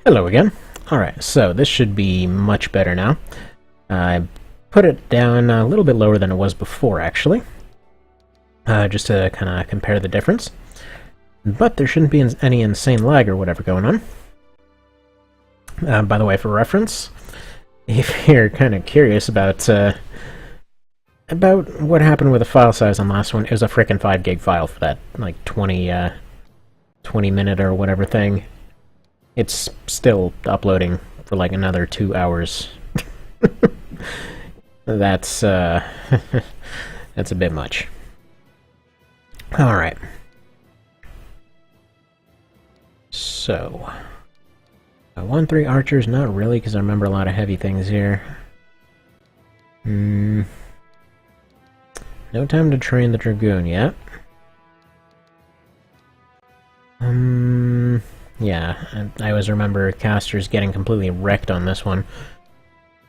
Hello again. Alright, so this should be much better now. I put it down a little bit lower than it was before, actually. Just to kind of compare the difference. But there shouldn't be any insane lag or whatever going on. By the way, for reference, if you're kind of curious about what happened with the file size on the last one, it was a frickin' 5 gig file for that, like, 20 minute or whatever thing. It's still uploading for like another 2 hours. That's that's a bit much. Alright. So 1-3 archers, not really, because I remember a lot of heavy things here. No time to train the dragoon yet. Yeah, I always remember casters getting completely wrecked on this one.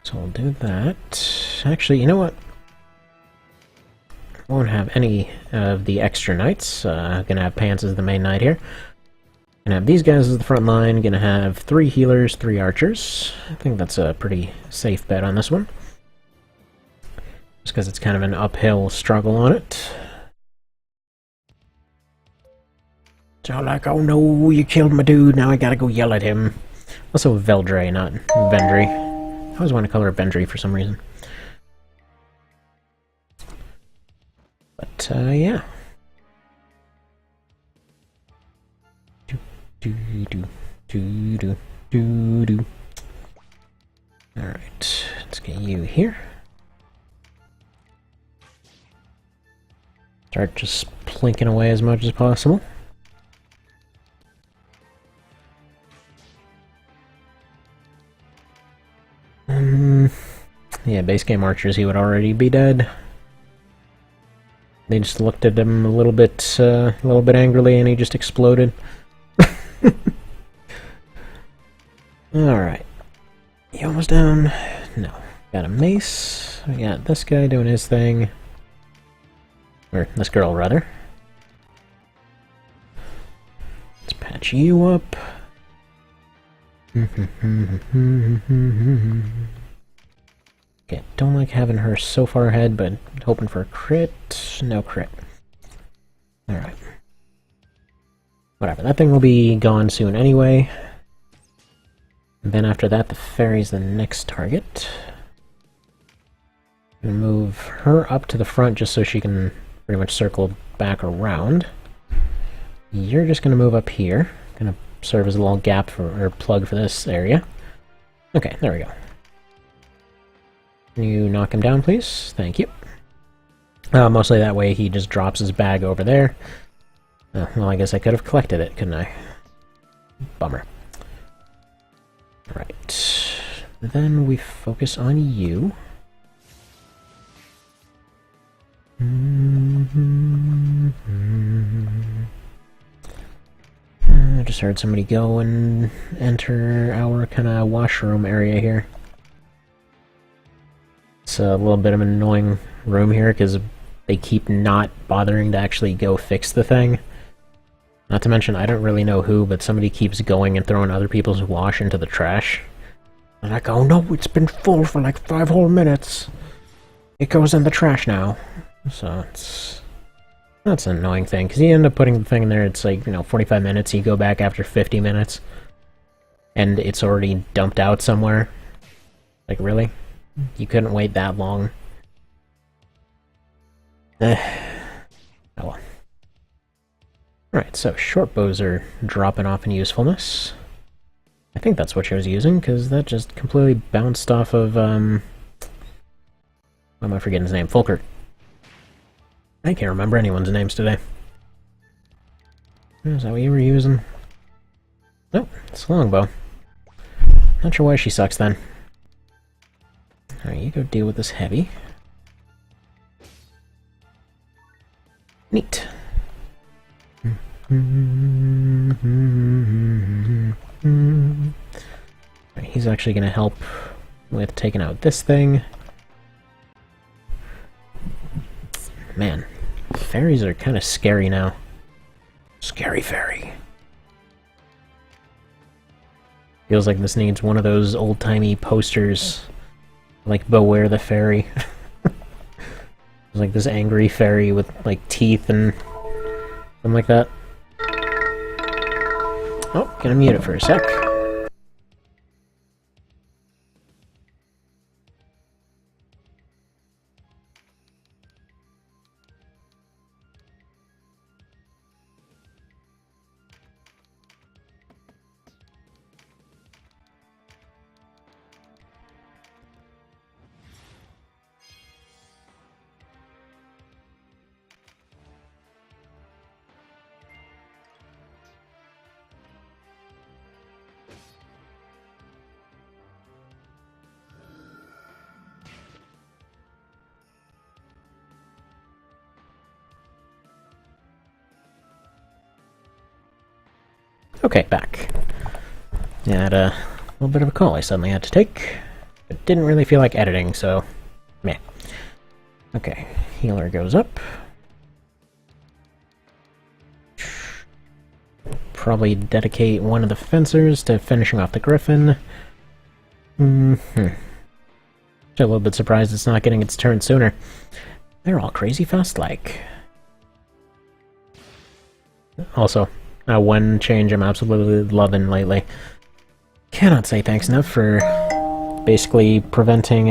So we'll do that. Actually, you know what? Won't have any of the extra knights. Gonna have Pants as the main knight here. Gonna have these guys as the front line. Gonna have 3 healers, 3 archers. I think that's a pretty safe bet on this one. Just because it's kind of an uphill struggle on it. So like, oh no, you killed my dude, now I gotta go yell at him. Also Veldre, not Vendry. I always want to call her Vendry for some reason. But, yeah. Alright, let's get you here. Start just plinking away as much as possible. Yeah, base game archers, he would already be dead. They just looked at him a little bit angrily, and he just exploded. Alright. You almost down? No. Got a mace. We got this guy doing his thing. Or, this girl, rather. Let's patch you up. Okay, don't like having her so far ahead, but hoping for a crit. No crit. Alright. Whatever, that thing will be gone soon anyway. And then after that, the fairy's the next target. I'm gonna move her up to the front just so she can pretty much circle back around. You're just gonna move up here. Gonna serve as a little gap for, or plug for this area. Okay, there we go. Can you knock him down, please? Thank you. Mostly that way he just drops his bag over there. Well, I guess I could have collected it, couldn't I? Bummer. Right. Then we focus on you. I just heard somebody go and enter our kind of washroom area here. It's a little bit of an annoying room here because they keep not bothering to actually go fix the thing. Not to mention, I don't really know who, but somebody keeps going and throwing other people's wash into the trash. I'm like, oh no, it's been full for like 5 whole minutes. It goes in the trash now. So that's an annoying thing, because you end up putting the thing in there, it's like, 45 minutes, you go back after 50 minutes, and it's already dumped out somewhere. Like, really? You couldn't wait that long? Oh well. Alright, so short bows are dropping off in usefulness. I think that's what she was using, because that just completely bounced off of, why am I forgetting his name? Fulkert. I can't remember anyone's names today. Is that what you were using? Nope, it's a longbow. Not sure why she sucks then. Alright, you go deal with this heavy. Neat. Right, he's actually going to help with taking out this thing. Man, fairies are kind of scary now. Scary fairy. Feels like this needs one of those old-timey posters, like Beware the Fairy. Like this angry fairy with, like, teeth and something like that. Oh, gonna mute it for a sec. Okay, back. Yeah, I had a little bit of a call I suddenly had to take, but didn't really feel like editing, so meh. Okay, healer goes up. Probably dedicate one of the fencers to finishing off the griffin. A little bit surprised it's not getting its turn sooner. They're all crazy fast, like. Also, one change I'm absolutely loving lately. Cannot say thanks enough for basically preventing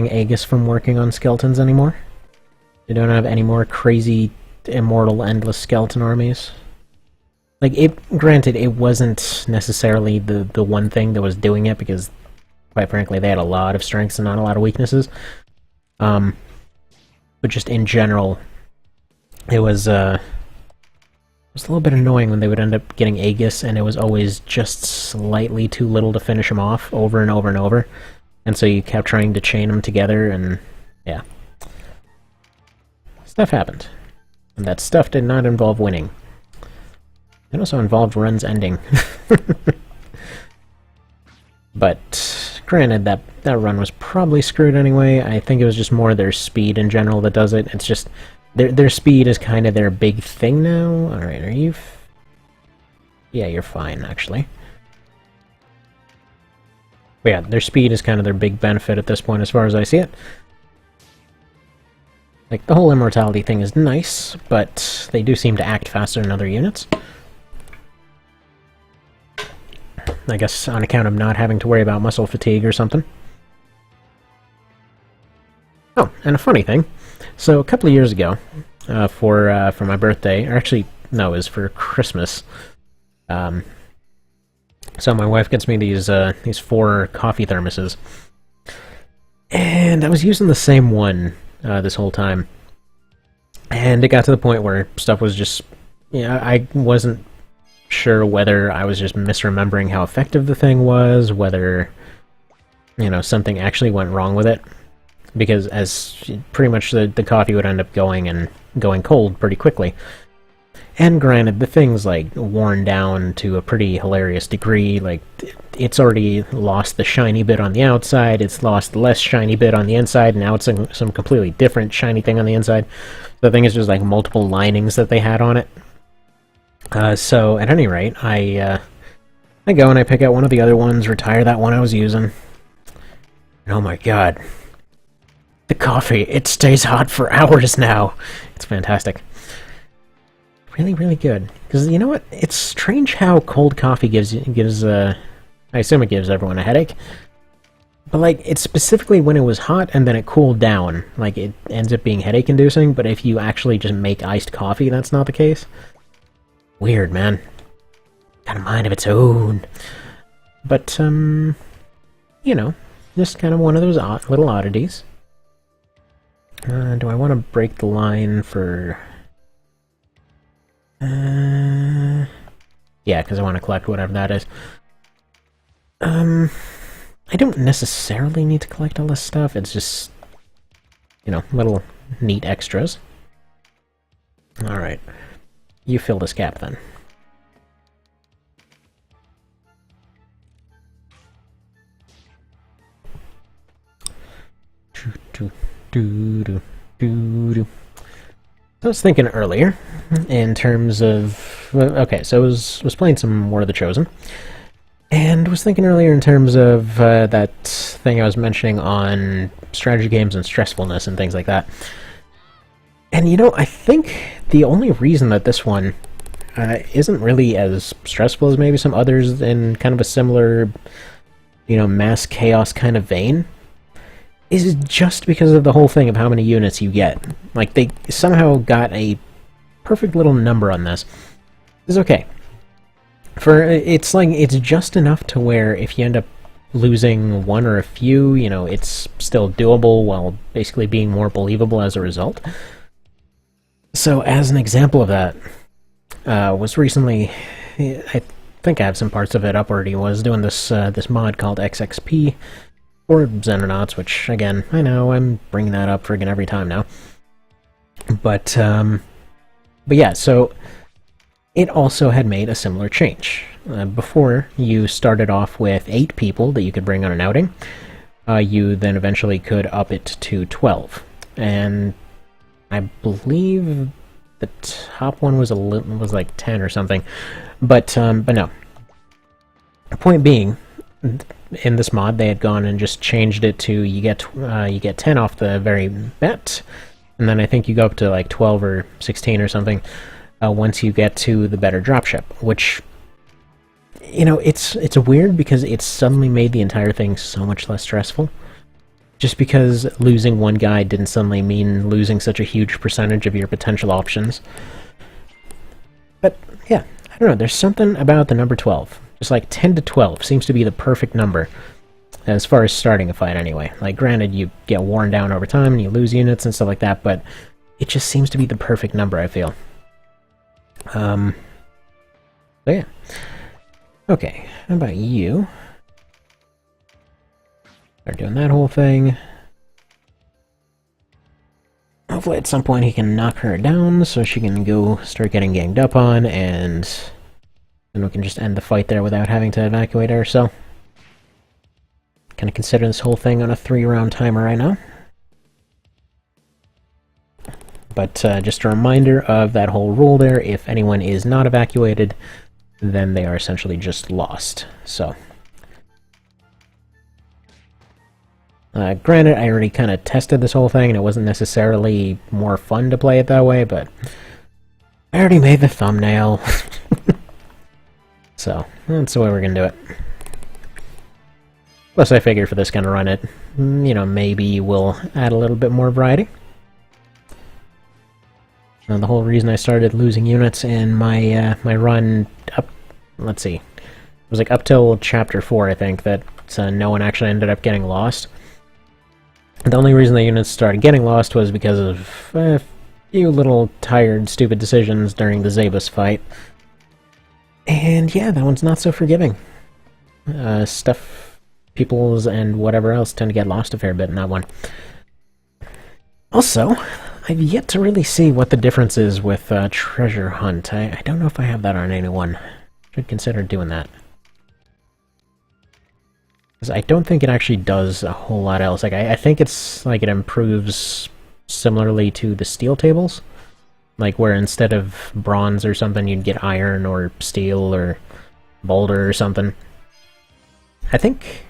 Aegis from working on skeletons anymore. They don't have any more crazy, immortal, endless skeleton armies. Like, granted, it wasn't necessarily the one thing that was doing it, because, quite frankly, they had a lot of strengths and not a lot of weaknesses. But just in general, it was a little bit annoying when they would end up getting Aegis, and it was always just slightly too little to finish them off over and over and over. And so you kept trying to chain them together, and yeah. Stuff happened. And that stuff did not involve winning. It also involved runs ending. But, granted, that run was probably screwed anyway. I think it was just more their speed in general that does it. It's just, their speed is kind of their big thing now. Alright, are you... Yeah, you're fine, actually. But yeah, their speed is kind of their big benefit at this point, as far as I see it. Like, the whole immortality thing is nice, but they do seem to act faster than other units. I guess on account of not having to worry about muscle fatigue or something. Oh, and a funny thing. So a couple of years ago, for my birthday, or actually, no, it was for Christmas. So my wife gets me these 4 coffee thermoses, and I was using the same one this whole time, and it got to the point where stuff was just, I wasn't sure whether I was just misremembering how effective the thing was, whether, something actually went wrong with it, because as pretty much the coffee would end up going cold pretty quickly. And granted, the thing's, like, worn down to a pretty hilarious degree. Like, it's already lost the shiny bit on the outside, it's lost the less shiny bit on the inside, and now it's some completely different shiny thing on the inside. The thing is just, like, multiple linings that they had on it. So, at any rate, I go and I pick out one of the other ones, retire that one I was using. And oh my god. The coffee, it stays hot for hours now. It's fantastic. Really, really good. Because, you know what? It's strange how cold coffee gives I assume it gives everyone a headache. But, like, it's specifically when it was hot and then it cooled down. Like, it ends up being headache-inducing, but if you actually just make iced coffee, that's not the case. Weird, man. Got a mind of its own. But, just kind of one of those little oddities. Do I want to break the line for... yeah, because I want to collect whatever that is. I don't necessarily need to collect all this stuff, it's just, little neat extras. Alright. You fill this gap, then. I was thinking earlier, in terms of... Okay, so I was playing some War of the Chosen, And was thinking earlier in terms of that thing I was mentioning on strategy games and stressfulness and things like that. And I think the only reason that this one isn't really as stressful as maybe some others in kind of a similar, mass chaos kind of vein is just because of the whole thing of how many units you get. Like, they somehow got a perfect little number on this. It's okay. It's just enough to where if you end up losing one or a few, it's still doable while basically being more believable as a result. So, as an example of that, was recently, I think I have some parts of it up already, was doing this mod called XXP, or Xenonauts, which, again, I know I'm bringing that up friggin' every time now. But yeah, so it also had made a similar change. Before, you started off with 8 people that you could bring on an outing. You then eventually could up it to 12. And I believe the top one was like 10 or something. But no. The point being, in this mod, they had gone and just changed it to you get 10 off the very bet, and then I think you go up to like 12 or 16 or something once you get to the better dropship, which it's weird because it suddenly made the entire thing so much less stressful. Just because losing one guy didn't suddenly mean losing such a huge percentage of your potential options. But yeah, I don't know, there's something about the number 12. Just like 10 to 12 seems to be the perfect number, as far as starting a fight anyway. Like, granted, you get worn down over time and you lose units and stuff like that, but it just seems to be the perfect number, I feel. So yeah. Okay, how about you? Start doing that whole thing. Hopefully at some point he can knock her down so she can go start getting ganged up on, and then we can just end the fight there without having to evacuate her, so kind of consider this whole thing on a 3-round timer right now. But just a reminder of that whole rule there: if anyone is not evacuated, then they are essentially just lost. So, granted, I already kind of tested this whole thing, and it wasn't necessarily more fun to play it that way, but I already made the thumbnail. So, that's the way we're gonna do it. Plus, I figured for this kind of run, it, maybe we'll add a little bit more variety. The whole reason I started losing units in my my run up, let's see, it was like up till chapter 4, I think, that no one actually ended up getting lost. The only reason the units started getting lost was because of a few little tired, stupid decisions during the Zabus fight. And yeah, that one's not so forgiving. Peoples and whatever else tend to get lost a fair bit in that one. Also, I've yet to really see what the difference is with Treasure Hunt. I don't know if I have that on anyone. Should consider doing that. Because I don't think it actually does a whole lot else. Like, I think it's like it improves similarly to the steel tables. Like, where instead of bronze or something, you'd get iron or steel or boulder or something. I think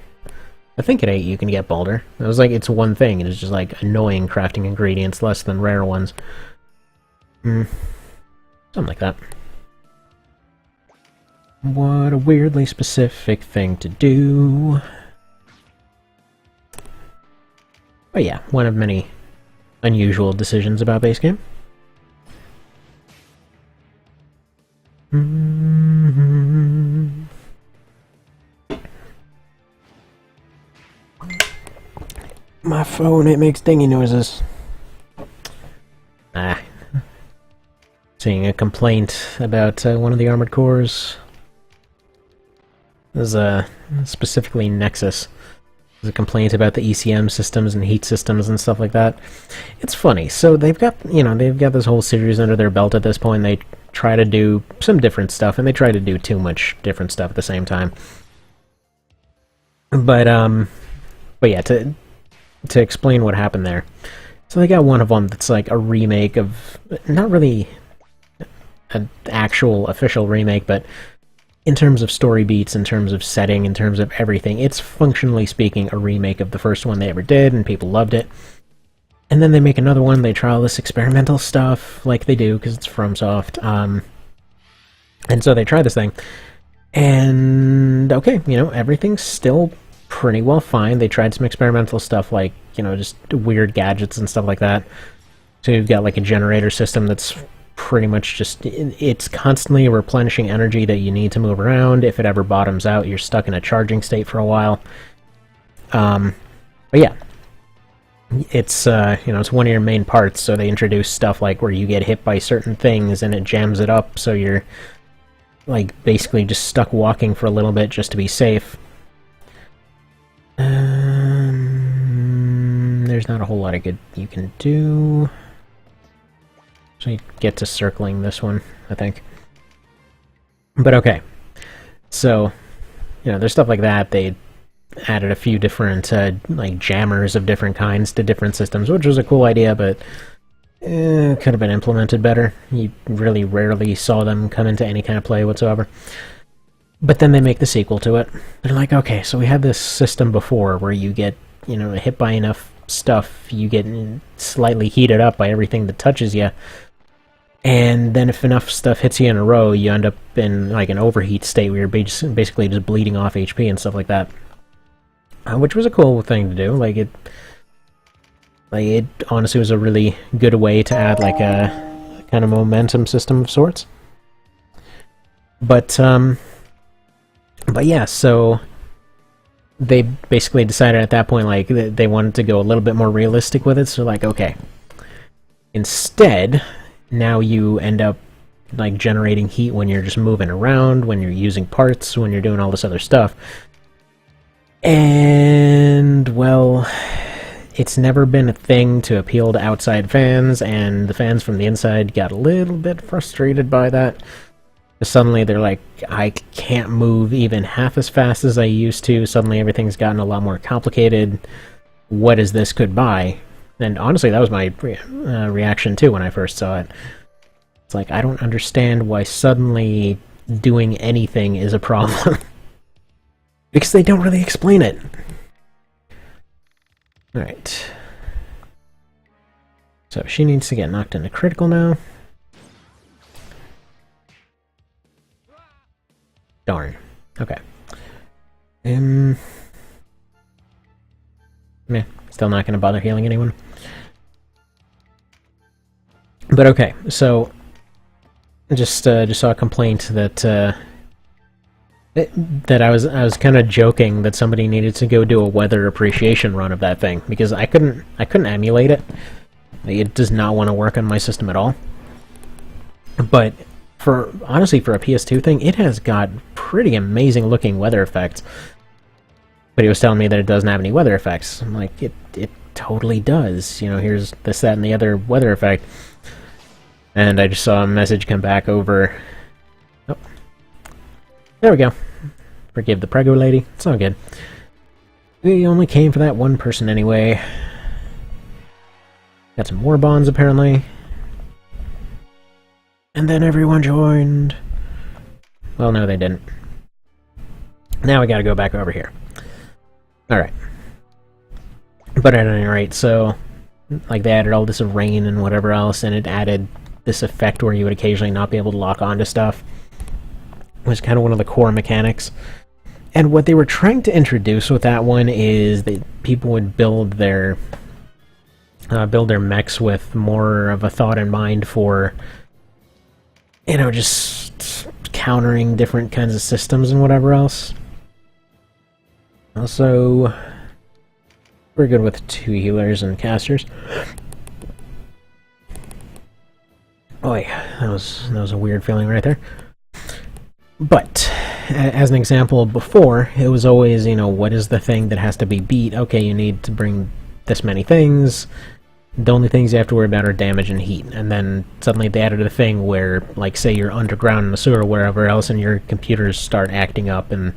at 8 you can get boulder. It was like, it's one thing. It's just like annoying crafting ingredients less than rare ones. Something like that. What a weirdly specific thing to do. But yeah, one of many unusual decisions about base game. My phone, it makes dingy noises. Seeing a complaint about one of the armored cores. There's specifically Nexus. There's a complaint about the ECM systems and heat systems and stuff like that. It's funny. So they've got this whole series under their belt at this point. They try to do some different stuff, and they try to do too much different stuff at the same time. But yeah, to explain what happened there. So they got one of them that's like a remake of, not really an actual official remake, but in terms of story beats, in terms of setting, in terms of everything, it's functionally speaking a remake of the first one they ever did, and people loved it. And then they make another one, they try all this experimental stuff, like they do, because it's FromSoft. And so they try this thing, and okay, everything's still pretty well fine. They tried some experimental stuff, like, just weird gadgets and stuff like that. So you've got like a generator system that's pretty much just, it's constantly replenishing energy that you need to move around. If it ever bottoms out, you're stuck in a charging state for a while. But yeah, it's it's one of your main parts. So they introduce stuff like where you get hit by certain things and it jams it up, so you're like basically just stuck walking for a little bit just to be safe. There's not a whole lot of good you can do. So you get to circling this one, I think. But okay. So, there's stuff like that. They added a few different, like, jammers of different kinds to different systems, which was a cool idea, but could have been implemented better. You really rarely saw them come into any kind of play whatsoever. But then they make the sequel to it. They're like, okay, so we had this system before where you get, hit by enough stuff, you get slightly heated up by everything that touches you. And then if enough stuff hits you in a row, you end up in like an overheat state where you're basically just bleeding off HP and stuff like that. Which was a cool thing to do. Like it honestly was a really good way to add like a kind of momentum system of sorts. But yeah, so they basically decided at that point, like, they wanted to go a little bit more realistic with it, so like, okay, instead, now you end up, like, generating heat when you're just moving around, when you're using parts, when you're doing all this other stuff. And, well, it's never been a thing to appeal to outside fans, and the fans from the inside got a little bit frustrated by that. Suddenly they're like, I can't move even half as fast as I used to. Suddenly everything's gotten a lot more complicated. What is this? Goodbye. And honestly, that was my reaction too when I first saw it. It's like, I don't understand why suddenly doing anything is a problem. Because they don't really explain it. Alright. So she needs to get knocked into critical now. Darn. Okay. Meh. Still not going to bother healing anyone. But okay, so just saw a complaint that that I was kind of joking that somebody needed to go do a weather appreciation run of that thing, because I couldn't emulate it. It does not want to work on my system at all. But honestly, for a PS2 thing, it has got pretty amazing looking weather effects. But he was telling me that it doesn't have any weather effects. I'm like, it totally does. Here's this, that, and the other weather effect. And I just saw a message come back over. Oh. There we go. Forgive the prego lady. It's all good. We only came for that one person anyway. Got some more bonds, apparently. And then everyone joined. Well, no, they didn't. Now we gotta go back over here. Alright. But at any rate, so, like, they added all this rain and whatever else, and it added this effect where you would occasionally not be able to lock onto stuff. It was kind of one of the core mechanics. And what they were trying to introduce with that one is that people would build their mechs with more of a thought in mind for, just countering different kinds of systems and whatever else. Also, we're good with 2 healers and casters. Boy, that was a weird feeling right there. But, as an example, before, it was always, what is the thing that has to be beat? Okay, you need to bring this many things. The only things you have to worry about are damage and heat. And then suddenly they added a thing where, like, say you're underground in the sewer or wherever else, and your computers start acting up, and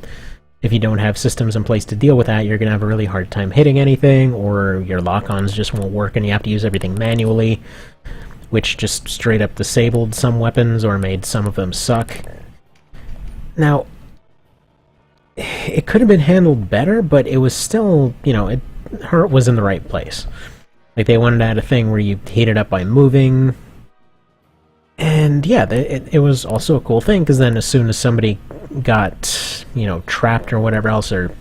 if you don't have systems in place to deal with that, you're going to have a really hard time hitting anything, or your lock-ons just won't work and you have to use everything manually, which just straight up disabled some weapons or made some of them suck. Now, it could have been handled better, but it was still, her was in the right place. Like, they wanted to add a thing where you heat it up by moving. And yeah, it was also a cool thing, because then as soon as somebody got, trapped or whatever else, or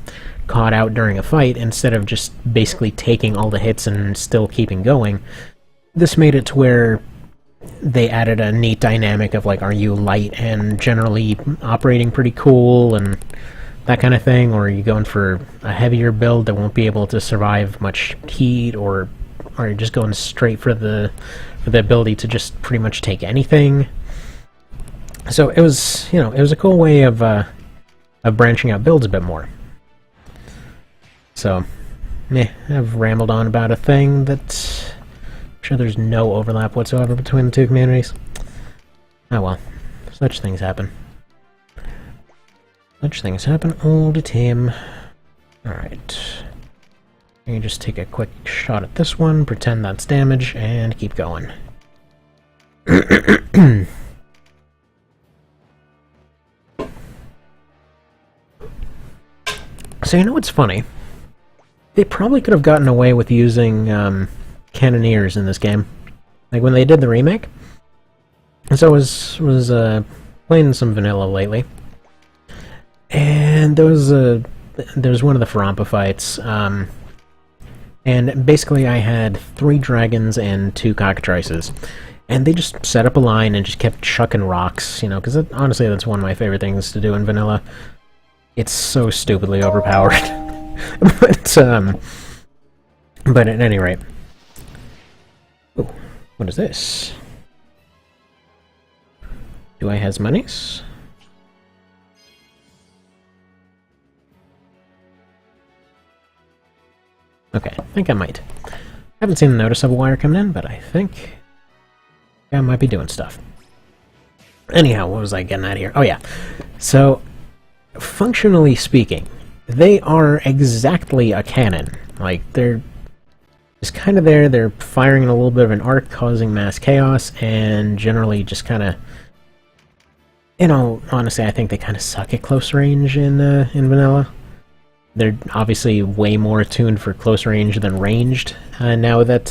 caught out during a fight, instead of just basically taking all the hits and still keeping going, this made it to where they added a neat dynamic of, like, are you light and generally operating pretty cool and that kind of thing, or are you going for a heavier build that won't be able to survive much heat, or are you just going straight for the ability to just pretty much take anything? So it was, it was a cool way of branching out builds a bit more. So, I've rambled on about a thing that I'm sure there's no overlap whatsoever between the two communities. Oh well, such things happen. Such things happen all the time. Alright. You can just take a quick shot at this one, pretend that's damage, and keep going. So you know what's funny? They probably could have gotten away with using cannoneers in this game. Like when they did the remake. And so I was playing some vanilla lately. And there was one of the Farampa fights, and basically I had 3 dragons and 2 cockatrices, and they just set up a line and just kept chucking rocks, because honestly that's one of my favorite things to do in vanilla. It's so stupidly overpowered. But at any rate. Oh, what is this? Do I has monies? Okay, I think I might. I haven't seen the noticeable wire coming in, but I think I might be doing stuff. Anyhow, what was I getting at here? Oh yeah. So, functionally speaking, they are exactly a cannon. Like, they're just kind of there, they're firing in a little bit of an arc, causing mass chaos, and generally just kind of... honestly, I think they kind of suck at close range in vanilla. They're obviously way more attuned for close range than ranged, now that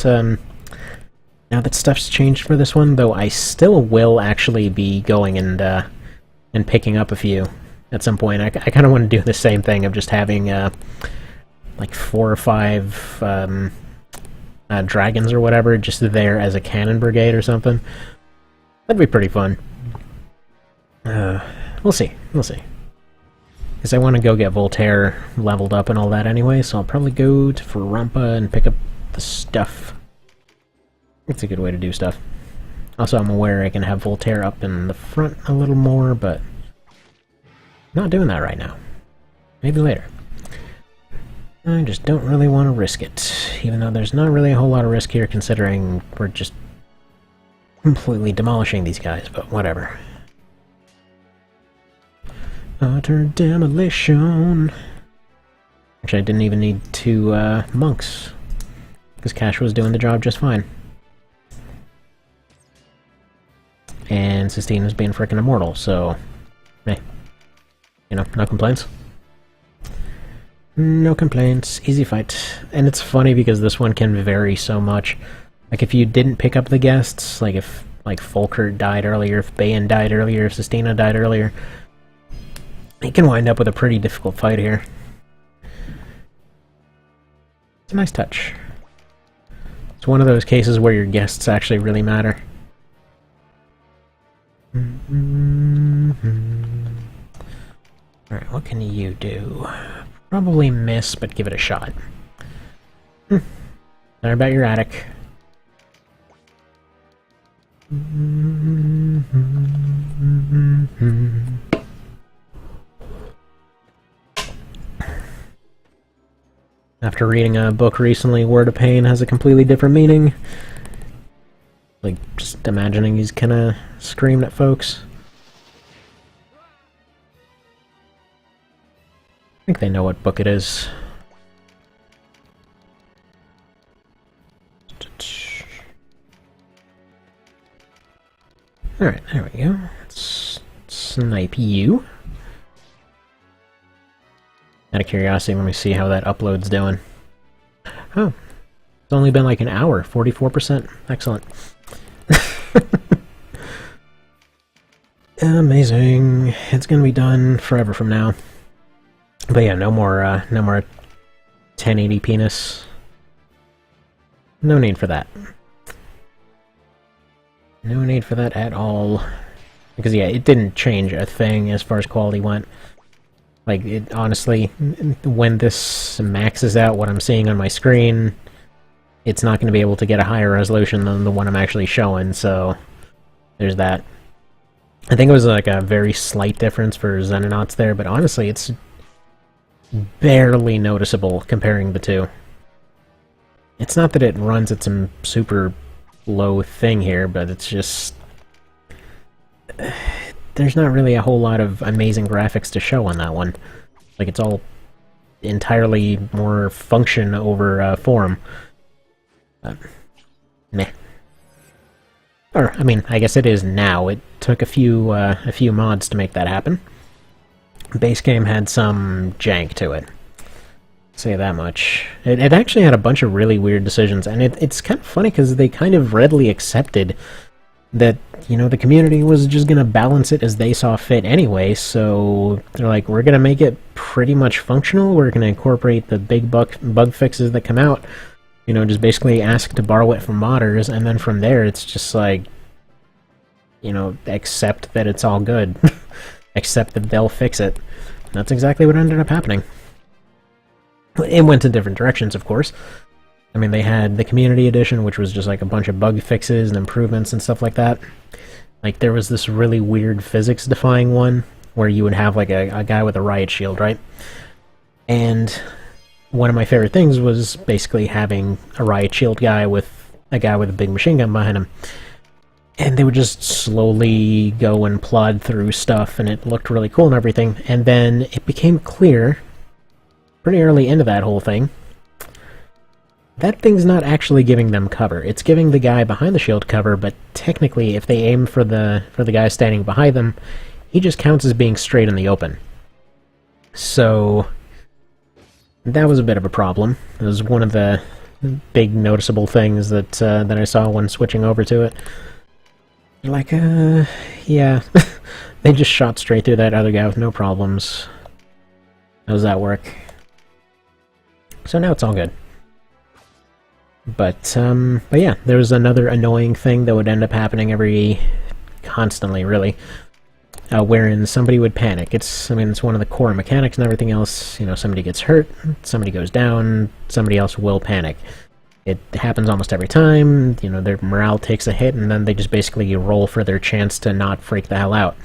stuff's changed for this one, though I still will actually be going and picking up a few at some point. I kind of want to do the same thing of just having like 4 or 5 dragons or whatever just there as a cannon brigade or something. That'd be pretty fun. We'll see. Because I want to go get Voltaire leveled up and all that anyway, so I'll probably go to Farampa and pick up the stuff. It's a good way to do stuff. Also, I'm aware I can have Voltaire up in the front a little more, but not doing that right now. Maybe later. I just don't really want to risk it, even though there's not really a whole lot of risk here considering we're just completely demolishing these guys, but whatever. Utter demolition. Actually, I didn't even need 2 monks, because Cash was doing the job just fine. And Sistine was being frickin' immortal, so... hey. No complaints. No complaints. Easy fight. And it's funny because this one can vary so much. Like, if you didn't pick up the guests, like if Folkert died earlier, if Bayan died earlier, if Sistina died earlier... you can wind up with a pretty difficult fight here. It's a nice touch. It's one of those cases where your guests actually really matter. Alright, what can you do? Probably miss, but give it a shot. Sorry about your attic. After reading a book recently, Word of Pain has a completely different meaning. Like, just imagining he's kinda screaming at folks. I think they know what book it is. Alright, there we go. Let's snipe you. Out of curiosity, let me see how that upload's doing. Oh, it's only been like an hour, 44%. Excellent. Amazing. It's gonna be done forever from now. But yeah, no more 1080 penis. No need for that. No need for that at all. Because yeah, it didn't change a thing as far as quality went. Like, it honestly, when this maxes out what I'm seeing on my screen, it's not going to be able to get a higher resolution than the one I'm actually showing, so there's that. I think it was like a very slight difference for Xenonauts there, but honestly, it's barely noticeable comparing the two. It's not that it runs at some super low thing here, but it's just... there's not really a whole lot of amazing graphics to show on that one. Like, it's all entirely more function over form. Meh. Or, I mean, I guess it is now. It took a few mods to make that happen. Base game had some jank to it. Say that much. It actually had a bunch of really weird decisions, and it's kind of funny because they kind of readily accepted that, you know, the community was just gonna balance it as they saw fit anyway, so they're like, we're gonna make it pretty much functional, we're gonna incorporate the big bug fixes that come out, you know, just basically ask to borrow it from modders, and then from there it's just like, you know, accept that it's all good. Accept that they'll fix it. And that's exactly what ended up happening. It went in different directions, of course. I mean, they had the Community Edition, which was just like a bunch of bug fixes and improvements and stuff like that. Like, there was this really weird physics-defying one, where you would have like a guy with a riot shield, right? And one of my favorite things was basically having a riot shield guy with a guy with a big machine gun behind him. And they would just slowly go and plod through stuff, and it looked really cool and everything. And then it became clear, pretty early into that whole thing, that thing's not actually giving them cover. It's giving the guy behind the shield cover, but technically, if they aim for the guy standing behind them, he just counts as being straight in the open. So that was a bit of a problem. It was one of the big noticeable things that that I saw when switching over to it. Like, yeah, they just shot straight through that other guy with no problems. How does that work? So now it's all good. But yeah, there was another annoying thing that would end up happening constantly, really, wherein somebody would panic. I mean, it's one of the core mechanics and everything else. You know, somebody gets hurt, somebody goes down, somebody else will panic. It happens almost every time. You know, their morale takes a hit, and then they just basically roll for their chance to not freak the hell out.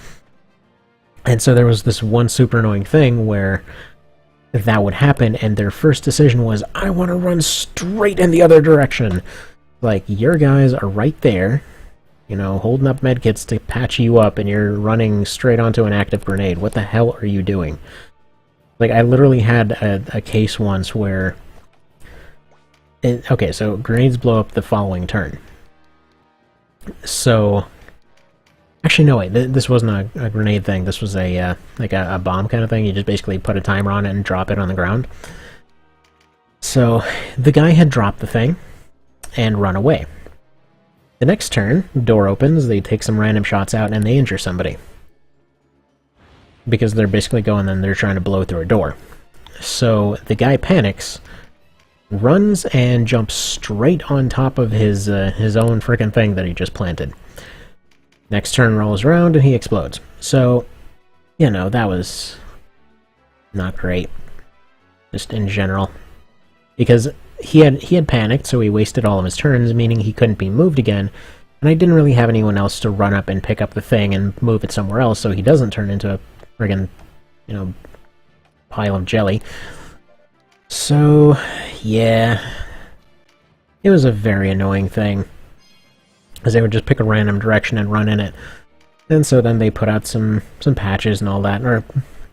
And so there was this one super annoying thing where that would happen, and their first decision was, I want to run straight in the other direction. Like, your guys are right there, you know, holding up medkits to patch you up, and you're running straight onto an active grenade. What the hell are you doing? Like, I literally had a case once where... okay, so grenades blow up the following turn. So... Actually, no, wait, this wasn't a grenade thing. This was like a bomb kind of thing. You just basically put a timer on it and drop it on the ground. So, the guy had dropped the thing and run away. The next turn, door opens, they take some random shots out, and they injure somebody. Because they're basically going and they're trying to blow through a door. So, the guy panics, runs and jumps straight on top of his own frickin' thing that he just planted. Next turn rolls around and he explodes. So, you know, that was not great. Just in general. Because he had panicked, so he wasted all of his turns, meaning he couldn't be moved again. And I didn't really have anyone else to run up and pick up the thing and move it somewhere else so he doesn't turn into a friggin', you know, pile of jelly. So, yeah. It was a very annoying thing. Because they would just pick a random direction and run in it. And so then they put out some patches and all that, or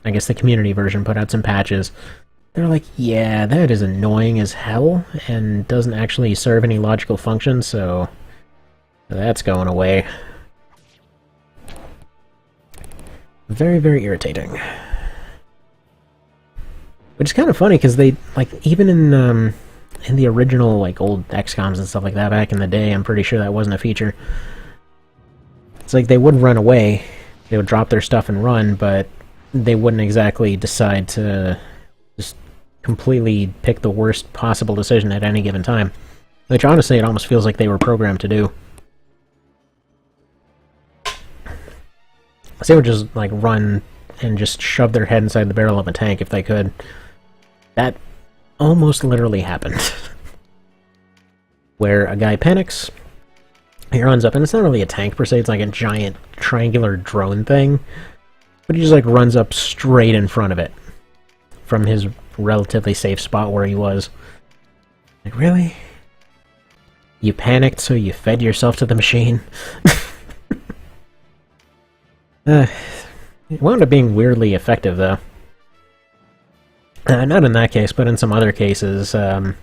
I guess the community version put out some patches. They're like, yeah, that is annoying as hell, and doesn't actually serve any logical function, so that's going away. Very, very irritating. Which is kind of funny, because they, like, even in the original, like, old XCOMs and stuff like that back in the day, I'm pretty sure that wasn't a feature. It's like they would run away, they would drop their stuff and run, but they wouldn't exactly decide to just completely pick the worst possible decision at any given time. Which, honestly, it almost feels like they were programmed to do. So they would just, like, run and just shove their head inside the barrel of a tank if they could. That almost literally happened. Where a guy panics, he runs up, and it's not really a tank per se, it's like a giant triangular drone thing, but he just, like, runs up straight in front of it from his relatively safe spot where he was. Like, really? You panicked, so you fed yourself to the machine? It wound up being weirdly effective, though. Not in that case, but in some other cases. So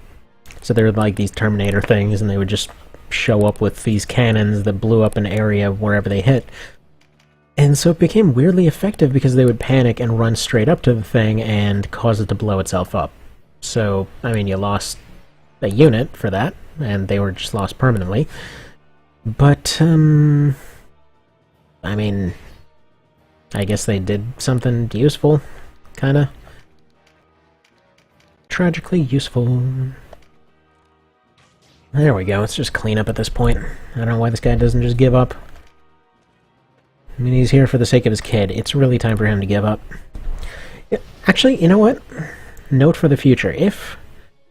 there were, like, these Terminator things, and they would just show up with these cannons that blew up an area wherever they hit. And so it became weirdly effective because they would panic and run straight up to the thing and cause it to blow itself up. So, I mean, you lost a unit for that, and they were just lost permanently. But, I mean, I guess they did something useful, kinda. Tragically useful. There we go, it's just cleanup at this point. I don't know why this guy doesn't just give up. I mean, he's here for the sake of his kid. It's really time for him to give up. Yeah, actually, you know what? Note for the future. If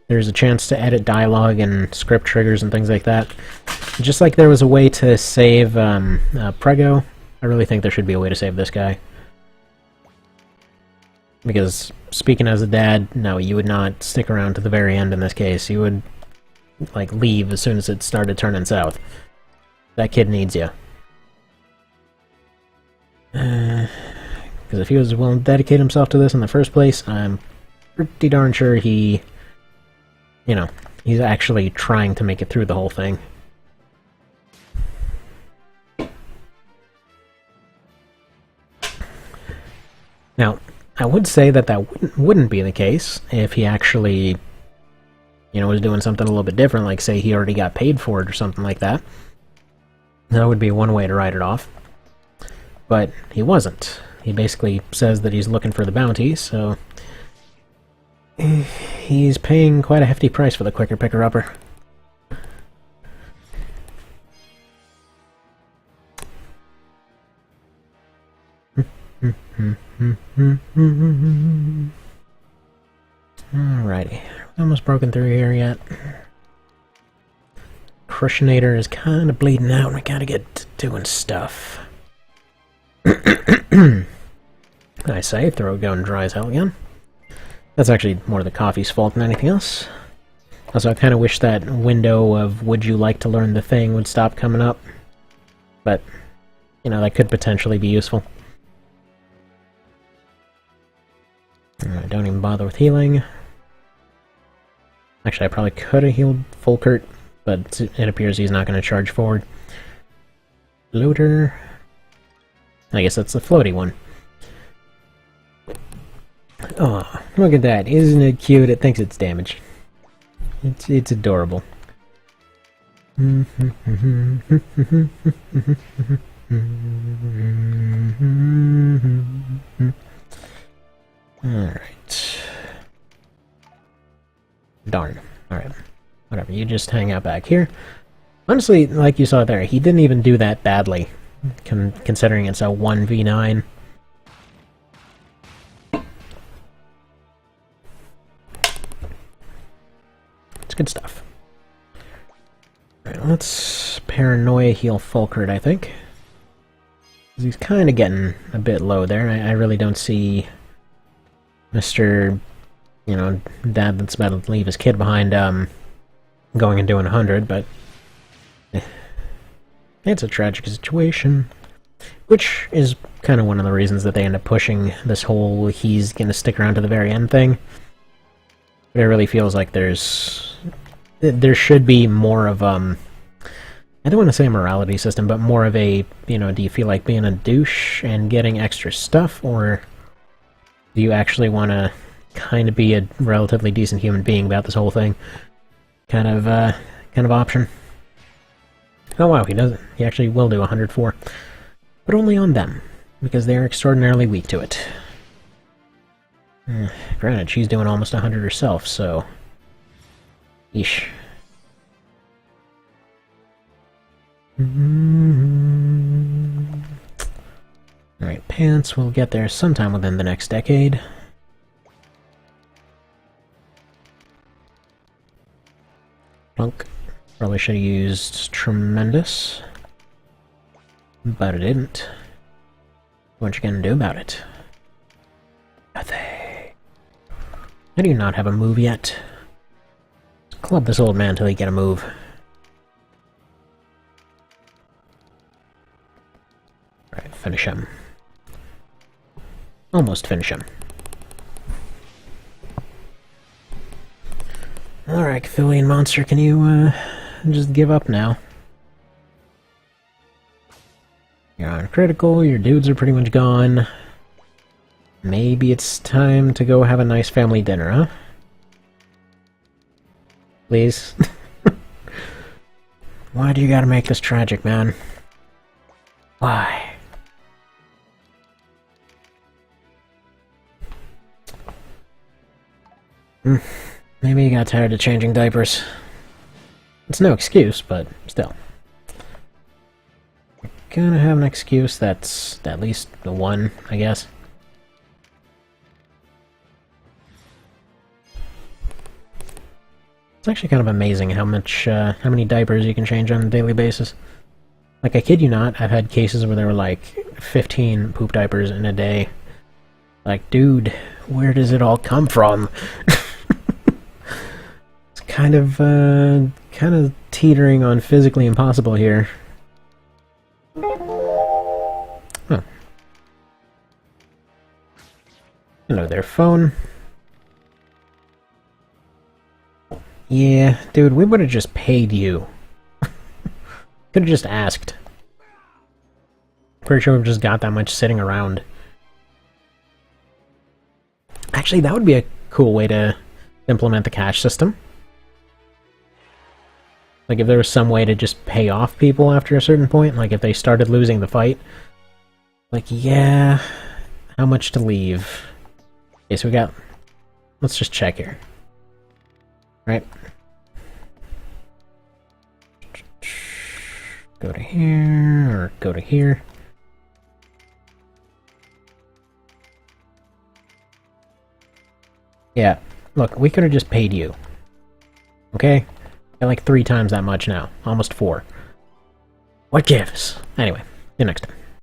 there's a chance to edit dialogue and script triggers and things like that, just like there was a way to save Prego, I really think there should be a way to save this guy. Because, speaking as a dad, no, you would not stick around to the very end in this case. You would, like, leave as soon as it started turning south. That kid needs you. Because if he was willing to dedicate himself to this in the first place, I'm pretty darn sure he, you know, he's actually trying to make it through the whole thing. Now, I would say that that wouldn't be the case if he actually, you know, was doing something a little bit different, like say he already got paid for it or something like that. That would be one way to write it off. But he wasn't. He basically says that he's looking for the bounty, so he's paying quite a hefty price for the quicker picker-upper. Alrighty, almost broken through here yet. Crushinator is kind of bleeding out, and we gotta get to doing stuff. I say, throat going dry as hell again. That's actually more the coffee's fault than anything else. Also, I kind of wish that window of would you like to learn the thing would stop coming up. But, you know, that could potentially be useful. Alright, don't even bother with healing. Actually, I probably could have healed Fulkert, but it appears he's not going to charge forward. Looter. I guess that's the floaty one. Oh, look at that. Isn't it cute? It thinks it's damaged. It's adorable. Alright. Darn. Alright. Whatever, you just hang out back here. Honestly, like you saw there, he didn't even do that badly, considering it's a 1v9. It's good stuff. Alright, let's Paranoia heal Fulkert, I think. He's kind of getting a bit low there. I really don't see Mr., you know, dad that's about to leave his kid behind, going and doing 100, but it's a tragic situation. Which is kind of one of the reasons that they end up pushing this whole he's gonna stick around to the very end thing. But it really feels like there should be more of, I don't want to say a morality system, but more of a, you know, do you feel like being a douche and getting extra stuff, or do you actually want to kind of be a relatively decent human being about this whole thing kind of option. Oh wow, he does. He actually will do 104, but only on them because they're extraordinarily weak to it. Granted, she's doing almost 100 herself, so... Yeesh. Alright, pants will get there sometime within the next decade. Plunk. Probably should have used Tremendous. But I didn't. What you gonna do about it? Nothing. I do not have a move yet. Club this old man till he get a move. Right, finish him. Almost finish him. Alright, Cthulhian monster, can you, just give up now? You're on critical, your dudes are pretty much gone. Maybe it's time to go have a nice family dinner, huh? Please? Why do you gotta make this tragic, man? Why? Maybe you got tired of changing diapers. It's no excuse, but still. We're gonna have an excuse that's at least the one, I guess. It's actually kind of amazing how many diapers you can change on a daily basis. Like, I kid you not, I've had cases where there were like 15 poop diapers in a day. Like, dude, where does it all come from? It's kind of teetering on physically impossible here. Huh. Hello there, phone. Yeah, dude, we would have just paid you. Could have just asked. Pretty sure we've just got that much sitting around. Actually, that would be a cool way to implement the cash system. Like, if there was some way to just pay off people after a certain point, like if they started losing the fight. Like, yeah, how much to leave? Okay, so we got... Let's just check here. Right. Go to here, or go to here. Yeah, look, we could have just paid you. Okay? Got like 3 times that much now. Almost 4. What gives? Anyway, see you next time.